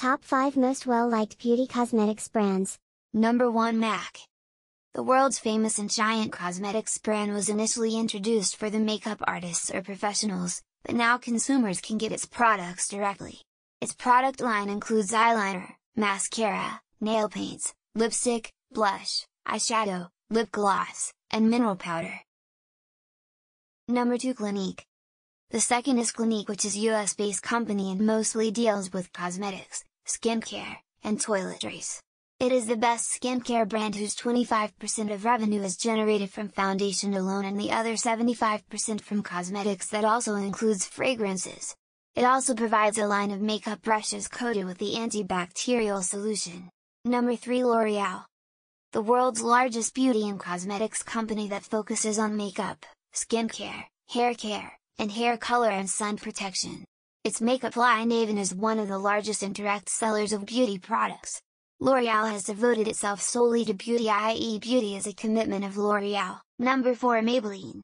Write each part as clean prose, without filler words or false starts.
Top 5 Most Well-Liked Beauty Cosmetics Brands. Number 1, MAC. The world's famous and giant cosmetics brand was initially introduced for the makeup artists or professionals, but now consumers can get its products directly. Its product line includes eyeliner, mascara, nail paints, lipstick, blush, eyeshadow, lip gloss, and mineral powder. Number 2, Clinique. The second is Clinique, which is a US-based company and mostly deals with cosmetics, skincare, and toiletries. It is the best skincare brand whose 25% of revenue is generated from foundation alone and the other 75% from cosmetics that also includes fragrances. It also provides a line of makeup brushes coated with the antibacterial solution. Number 3, L'Oreal. The world's largest beauty and cosmetics company that focuses on makeup, skincare, hair care, and hair color and sun protection. Its makeup line Avon is one of the largest and direct sellers of beauty products. L'Oreal has devoted itself solely to beauty, i.e. beauty is a commitment of L'Oreal. Number 4, Maybelline.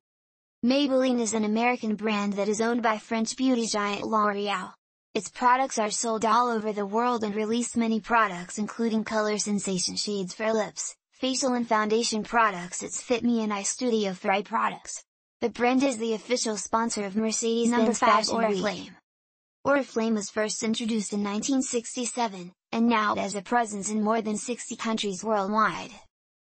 Maybelline is an American brand that is owned by French beauty giant L'Oreal. Its products are sold all over the world and released many products including color sensation shades for lips, facial and foundation products. Its Fit Me and Eye Studio for eye products. The brand is the official sponsor of Mercedes-Benz Fashion Week. Oriflame. Oriflame was first introduced in 1967, and now it has a presence in more than 60 countries worldwide.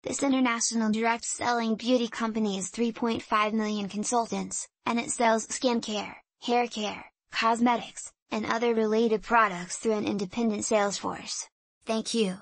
This international direct-selling beauty company has 3.5 million consultants, and it sells skincare, hair care, cosmetics, and other related products through an independent sales force. Thank you.